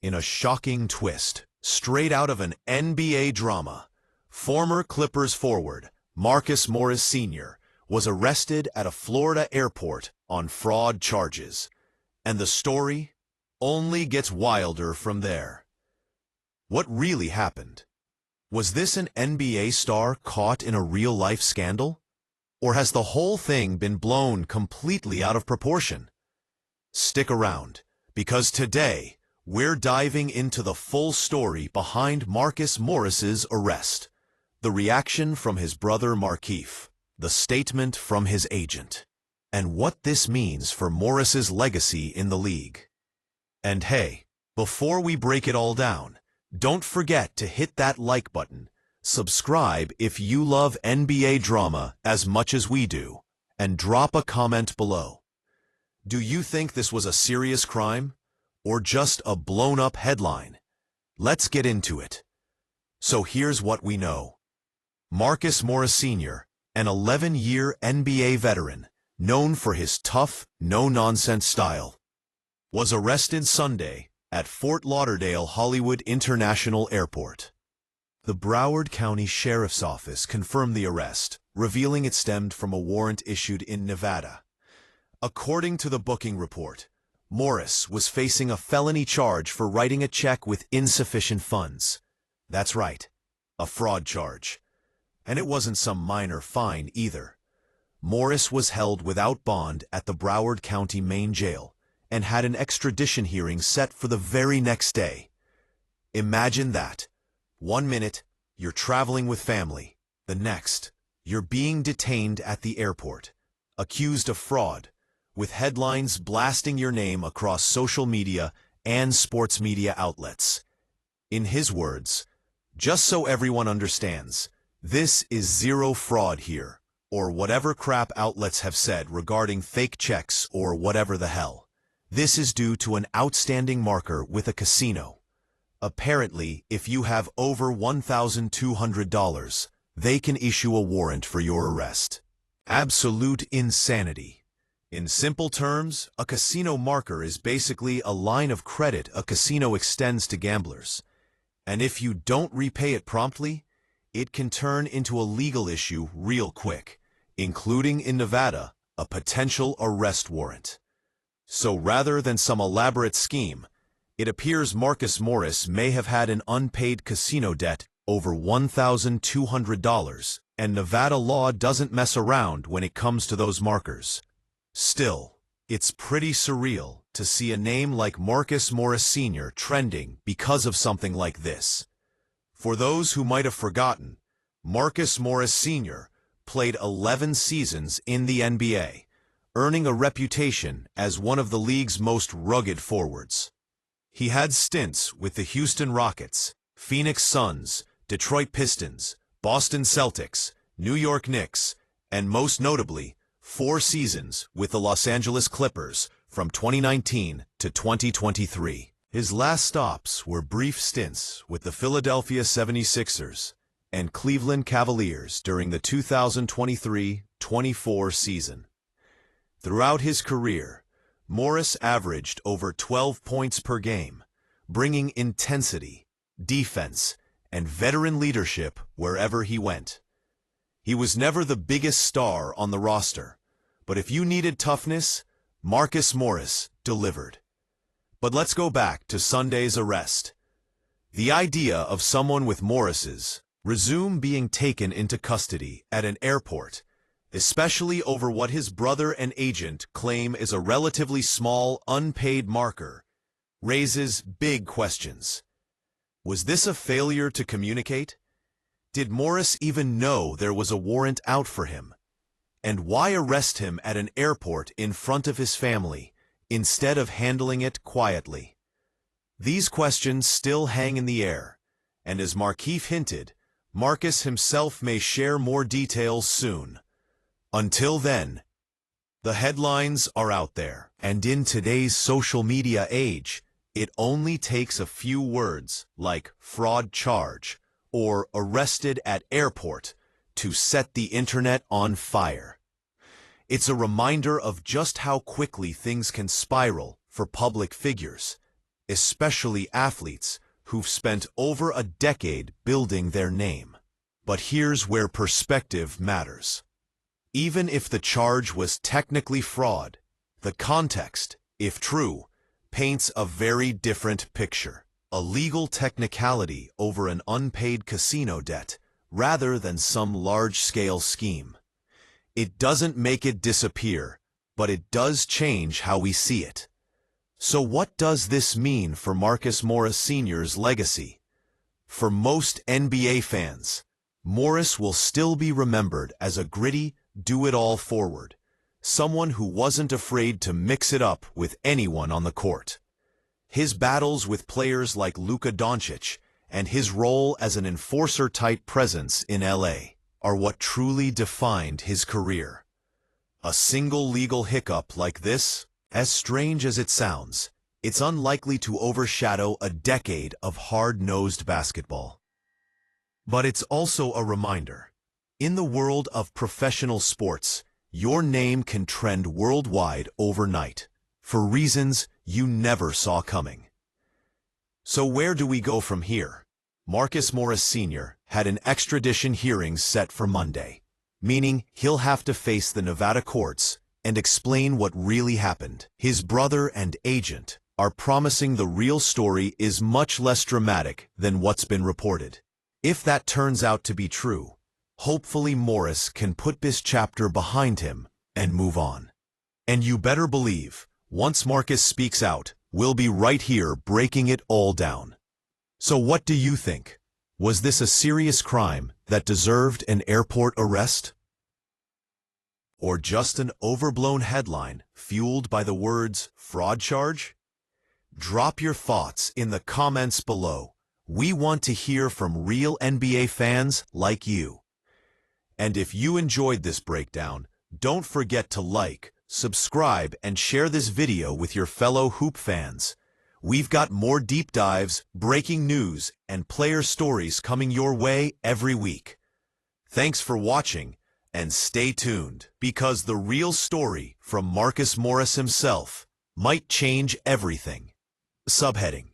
In a shocking twist, straight out of an NBA drama, former Clippers forward Markieff Morris Sr. was arrested at a Florida airport on fraud charges. And the story only gets wilder from there. What really happened? Was this an NBA star caught in a real-life scandal? Or has the whole thing been blown completely out of proportion? Stick around, because today, we're diving into the full story behind Markieff Morris's arrest, the reaction from his brother Markieff, the statement from his agent, and what this means for Morris's legacy in the league. And hey, before we break it all down, don't forget to hit that like button, subscribe if you love NBA drama as much as we do, and drop a comment below. Do you think this was a serious crime? Or just a blown-up headline? Let's get into it. So here's what we know. Markieff Morris Sr., an 11-year NBA veteran, known for his tough, no-nonsense style, was arrested Sunday at Fort Lauderdale Hollywood International Airport. The Broward County Sheriff's Office confirmed the arrest, revealing it stemmed from a warrant issued in Nevada. According to the booking report, Morris was facing a felony charge for writing a check with insufficient funds. That's right, a fraud charge. And it wasn't some minor fine either. Morris was held without bond at the Broward County Main Jail and had an extradition hearing set for the very next day. Imagine that. 1 minute, you're traveling with family. The next, you're being detained at the airport, accused of fraud, with headlines blasting your name across social media and sports media outlets. In his words, "Just so everyone understands, this is zero fraud here, or whatever crap outlets have said regarding fake checks or whatever the hell. This is due to an outstanding marker with a casino. Apparently, if you have over $1,200, they can issue a warrant for your arrest." Absolute insanity. In simple terms, a casino marker is basically a line of credit a casino extends to gamblers. And if you don't repay it promptly, it can turn into a legal issue real quick, including in Nevada, a potential arrest warrant. So rather than some elaborate scheme, it appears Markieff Morris may have had an unpaid casino debt over $1,200, and Nevada law doesn't mess around when it comes to those markers. Still, it's pretty surreal to see a name like Markieff Morris Sr. trending because of something like this. For those who might have forgotten, Markieff Morris Sr. played 11 seasons in the NBA, earning a reputation as one of the league's most rugged forwards. He had stints with the Houston Rockets, Phoenix Suns, Detroit Pistons, Boston Celtics, New York Knicks, and most notably, 4 seasons with the Los Angeles Clippers from 2019 to 2023. His last stops were brief stints with the Philadelphia 76ers and Cleveland Cavaliers during the 2023-24 season. Throughout his career, Morris averaged over 12 points per game, bringing intensity, defense, and veteran leadership wherever he went. He was never the biggest star on the roster, but if you needed toughness, Markieff Morris delivered. But let's go back to Sunday's arrest. The idea of someone with Morris's resume being taken into custody at an airport, especially over what his brother and agent claim is a relatively small, unpaid marker, raises big questions. Was this a failure to communicate? Did Morris even know there was a warrant out for him? And why arrest him at an airport in front of his family, instead of handling it quietly? These questions still hang in the air, and as Markieff hinted, Markieff himself may share more details soon. Until then, the headlines are out there, and in today's social media age, it only takes a few words like fraud charge or arrested at airport to set the internet on fire. It's a reminder of just how quickly things can spiral for public figures, especially athletes who've spent over a decade building their name. But here's where perspective matters. Even if the charge was technically fraud, the context, if true, paints a very different picture. A legal technicality over an unpaid casino debt, rather than some large-scale scheme. It doesn't make it disappear, but it does change how we see it. So what does this mean for Markieff Morris Sr.'s legacy? For most NBA fans, Morris will still be remembered as a gritty, do-it-all forward, someone who wasn't afraid to mix it up with anyone on the court. His battles with players like Luka Doncic and his role as an enforcer-type presence in LA are what truly defined his career. A single legal hiccup like this, as strange as it sounds, it's unlikely to overshadow a decade of hard-nosed basketball. But it's also a reminder. In the world of professional sports, your name can trend worldwide overnight, for reasons you never saw coming. So where do we go from here? Markieff Morris Sr. had an extradition hearing set for Monday, meaning he'll have to face the Nevada courts and explain what really happened. His brother and agent are promising the real story is much less dramatic than what's been reported. If that turns out to be true, hopefully Morris can put this chapter behind him and move on. And you better believe, once Markieff speaks out, we'll be right here breaking it all down. So what do you think? Was this a serious crime that deserved an airport arrest? Or just an overblown headline fueled by the words fraud charge? Drop your thoughts in the comments below. We want to hear from real NBA fans like you. And if you enjoyed this breakdown, don't forget to like, subscribe, and share this video with your fellow hoop fans. We've got more deep dives, breaking news, and player stories coming your way every week. Thanks for watching, and stay tuned, because the real story from Markieff Morris himself might change everything. Subheading: